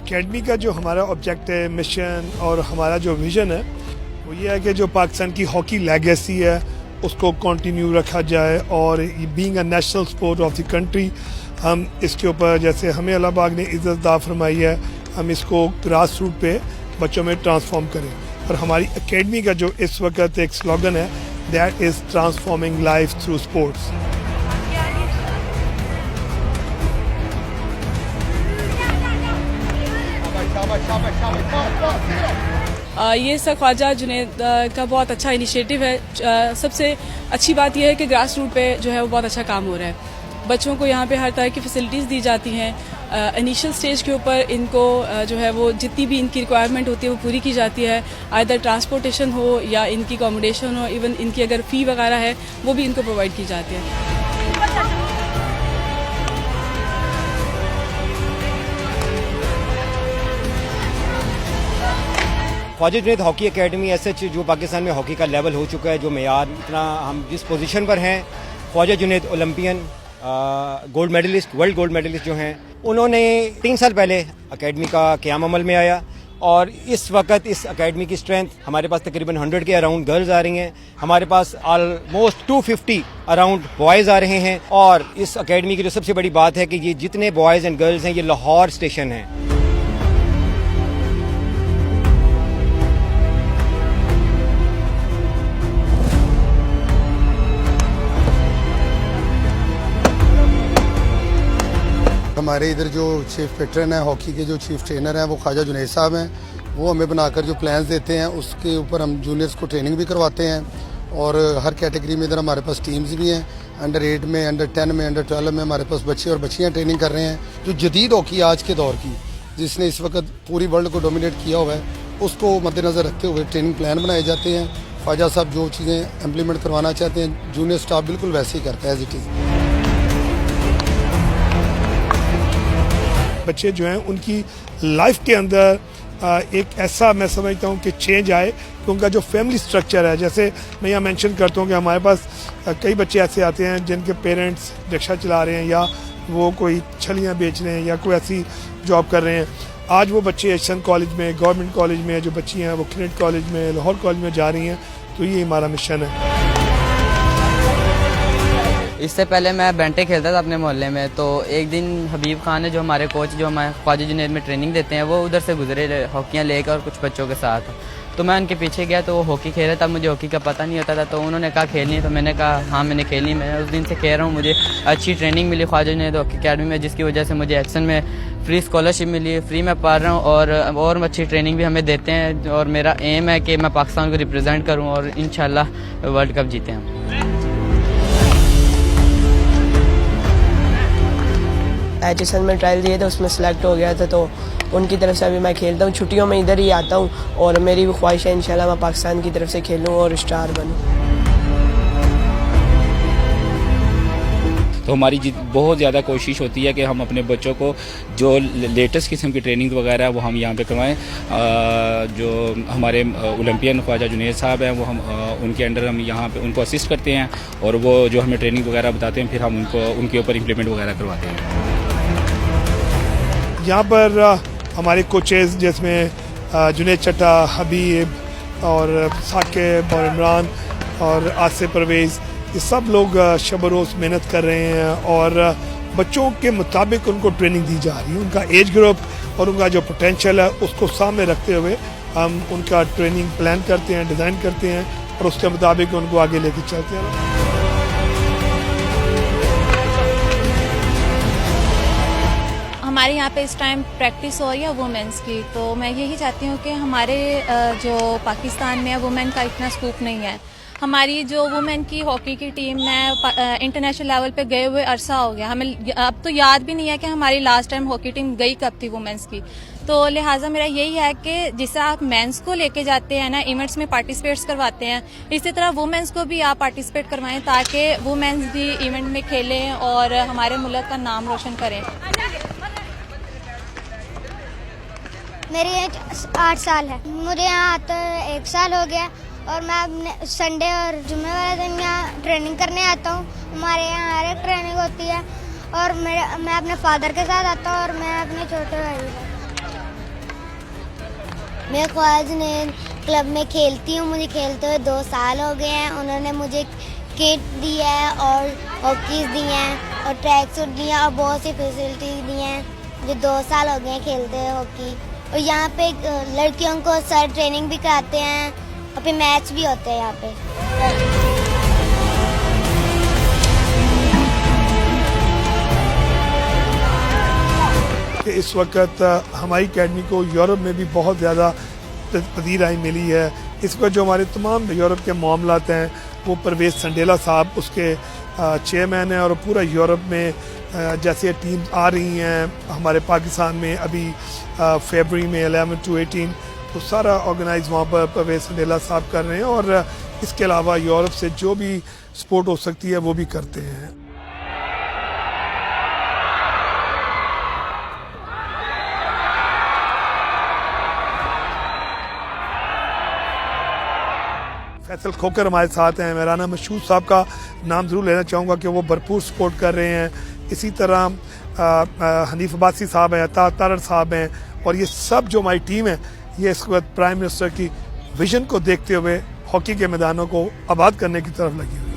Academy का जो हमारा ऑब्जेक्टिव, मिशन और हमारा जो विज़न है वो ये है कि जो पाकिस्तान की हॉकी लेगेसी है उसको कंटिन्यू रखा जाए और being a national sport of the country हम इसके ऊपर, जैसे हमें अल्लाह पाक ने इज़्ज़त अता फरमाई है, हम इसको ग्रास रूट पे बच्चों में ट्रांसफॉर्म करें। और हमारी एकेडमी का जो इस वक्त एक स्लोगन है, that is transforming life through sports. ये सर ख्वाजा जुनैद का बहुत अच्छा इनिशिएटिव है। सबसे अच्छी बात यह है कि ग्रास रूट पे जो है वो बहुत अच्छा काम हो रहा है। बच्चों को यहाँ पे हर तरह की फैसिलिटीज़ दी जाती हैं। इनिशियल स्टेज के ऊपर इनको जो है वो जितनी भी इनकी रिक्वायरमेंट होती है वो पूरी की जाती है। आइदर ट्रांसपोर्टेशन हो या इनकी अकोमोडेशन हो, इवन इनकी अगर फ़ी वगैरह है वो भी इनको प्रोवाइड की जाती है। ख्वाजा जुनैद हॉकी एकेडमी ऐसे जो पाकिस्तान में हॉकी का लेवल हो चुका है, जो मेयार इतना हम जिस पोजीशन पर हैं, Khawaja Junaid Olympian gold medallist, world gold medallist जो हैं, उन्होंने 3 साल पहले एकेडमी का क़याम अमल में आया और इस वक्त इस एकेडमी की स्ट्रेंथ हमारे पास तकरीबन 100 के अराउंड गर्ल्स आ रही हैं, हमारे पास ऑलमोस्ट 250 अराउंड बॉयज़ आ रहे हैं। और इस एकेडमी की जो सबसे बड़ी बात है कि ये जितने बॉयज़ एंड गर्ल्स हैं ये लाहौर स्टेशन है। हमारे इधर जो चीफ पेट्रन है हॉकी के, जो चीफ ट्रेनर हैं वो ख्वाजा जुनैद साहब हैं। वो हमें बनाकर जो प्लान्स देते हैं उसके ऊपर हम जूनियर्स को ट्रेनिंग भी करवाते हैं और हर कैटेगरी में इधर हमारे पास टीम्स भी हैं। अंडर 8 में, अंडर 10 में, अंडर 12 में हमारे पास बच्चे और बच्चियाँ ट्रेनिंग कर रहे हैं। जो जदीद हॉकी आज के दौर की, जिसने इस वक्त पूरी वर्ल्ड को डोमिनेट किया हुआ है, उसको मद्देनज़र रखते हुए ट्रेनिंग प्लान बनाए जाते हैं। ख्वाजा साहब जो चीज़ें इम्प्लीमेंट करवाना चाहते हैं, जूनियर स्टाफ बिल्कुल वैसे ही करता है एज इट इज़। बच्चे जो हैं उनकी लाइफ के अंदर एक ऐसा मैं समझता हूँ कि चेंज आए कि उनका जो फैमिली स्ट्रक्चर है, जैसे मैं यहाँ मेंशन करता हूँ कि हमारे पास कई बच्चे ऐसे आते हैं जिनके पेरेंट्स रिक्शा चला रहे हैं या वो कोई छलियाँ बेच रहे हैं या कोई ऐसी जॉब कर रहे हैं। आज वो बच्चे एचएन कॉलेज में, गवर्नमेंट कॉलेज में जो बच्ची हैं वो क्रिकेट कॉलेज में, लाहौर कॉलेज में जा रही हैं। तो ये हमारा मिशन है। इससे पहले मैं बेंटे खेलता था अपने मोहल्ले में, तो एक दिन हबीब खान है जो हमारे कोच, जो हमारे ख्वाजा जुनैद में ट्रेनिंग देते हैं, वो उधर से गुजरे हॉकियाँ लेकर और कुछ बच्चों के साथ। तो मैं उनके पीछे गया तो वो हॉकी खेल रहा था, मुझे हॉकी का पता नहीं होता था। तो उन्होंने कहा खेलनी है, तो मैंने कहा हाँ मैंने खेलनी। मैं उस दिन से कह रहा हूँ मुझे अच्छी ट्रेनिंग मिली ख्वाजा जुनैद हॉकी अकेडमी में, जिसकी वजह से मुझे एक्शन में फ्री स्कॉलरशिप मिली, फ्री में पढ़ रहा हूँ और अच्छी ट्रेनिंग भी हमें देते हैं। और मेरा एम है कि मैं पाकिस्तान को रिप्रेजेंट करूँ और इंशाल्लाह वर्ल्ड कप जीते हम। एचएसएल में ट्रायल दिए थे, उसमें सेलेक्ट हो गया था। तो उनकी तरफ से अभी मैं खेलता हूँ, छुट्टियों में इधर ही आता हूँ और मेरी भी ख्वाहिश है इंशाल्लाह मैं पाकिस्तान की तरफ से खेलूँ और स्टार बनूँ। तो हमारी बहुत ज़्यादा कोशिश होती है कि हम अपने बच्चों को जो लेटेस्ट किस्म की ट्रेनिंग वगैरह है वो हम यहाँ पे करवाएं। जो हमारे ओलंपियन ख्वाजा जुनैद साहब हैं वो हम उनके अंडर हम यहाँ पे उनको असिस्ट करते हैं और वो जो हमें ट्रेनिंग वगैरह बताते हैं, फिर हम उनके ऊपर इम्प्लीमेंट वगैरह करवाते हैं। यहाँ पर हमारे कोचेज़ जिसमें जुनैद चट्टा, हबीब और साकिब और इमरान और आसिफ परवेज़, ये सब लोग शब रोज़ मेहनत कर रहे हैं और बच्चों के मुताबिक उनको ट्रेनिंग दी जा रही है। उनका एज ग्रुप और उनका जो पोटेंशियल है उसको सामने रखते हुए हम उनका ट्रेनिंग प्लान करते हैं, डिज़ाइन करते हैं और उसके मुताबिक उनको आगे लेके चलते हैं। हमारे यहाँ पे इस टाइम प्रैक्टिस हो रही है वुमेंस की, तो मैं यही चाहती हूँ कि हमारे जो पाकिस्तान में वुमेन का इतना स्कोप नहीं है। हमारी जो वुमेन की हॉकी की टीम है इंटरनेशनल लेवल पे गए हुए अरसा हो गया, हमें अब तो याद भी नहीं है कि हमारी लास्ट टाइम हॉकी टीम गई कब थी वुमेन्स की। तो लिहाजा मेरा यही है कि जिससे आप मेंस को लेके जाते हैं ना, इवेंट्स में पार्टिसिपेट्स करवाते हैं, इसी तरह वुमेन्स को भी आप पार्टिसिपेट करवाएं ताकि वुमेन्स भी इवेंट में खेलें और हमारे मुल्क का नाम रोशन करें। मेरी एज 8 साल है। मुझे यहाँ आते 1 साल हो गया और मैं अपने संडे और जुम्मे वाले दिन यहाँ ट्रेनिंग करने आता हूँ। हमारे यहाँ हर एक ट्रेनिंग होती है और मैं अपने फादर के साथ आता हूँ और मैं अपने छोटे भाई के साथ। मैं ख्वाजा जुनैद क्लब में खेलती हूँ। मुझे खेलते हुए 2 साल हो गए हैं। उन्होंने मुझे किट दी है और हॉकीज दी हैं और ट्रैक सूट दिया और बहुत सी फैसिलिटीज दी हैं। मुझे 2 साल हो गए हैं खेलते हुए हॉकी। और यहाँ पे लड़कियों को सर ट्रेनिंग भी कराते हैं और फिर मैच भी होते हैं यहाँ पे। कि इस वक्त हमारी अकेडमी को यूरोप में भी बहुत ज़्यादा पजीराई मिली है। इस वक्त जो हमारे तमाम यूरोप के मामलात हैं वो परवेज़ संडेला साहब उसके चेयरमैन हैं और पूरा यूरोप में जैसे टीम्स आ रही हैं हमारे पाकिस्तान में अभी फरवरी में 11 to 18 तो सारा ऑर्गेनाइज वहाँ पर परवेज़ संडेला साहब कर रहे हैं और इसके अलावा यूरोप से जो भी स्पोर्ट हो सकती है वो भी करते हैं। फैसल खोकर हमारे साथ हैं। मैं राना मशहूद साहब का नाम ज़रूर लेना चाहूँगा कि वो भरपूर सपोर्ट कर रहे हैं। इसी तरह हनीफ अब्बासी साहब हैं, तारड़ साहब हैं और ये सब जो हमारी टीम है ये इस वक्त प्राइम मिनिस्टर की विजन को देखते हुए हॉकी के मैदानों को आबाद करने की तरफ लगी हुई है।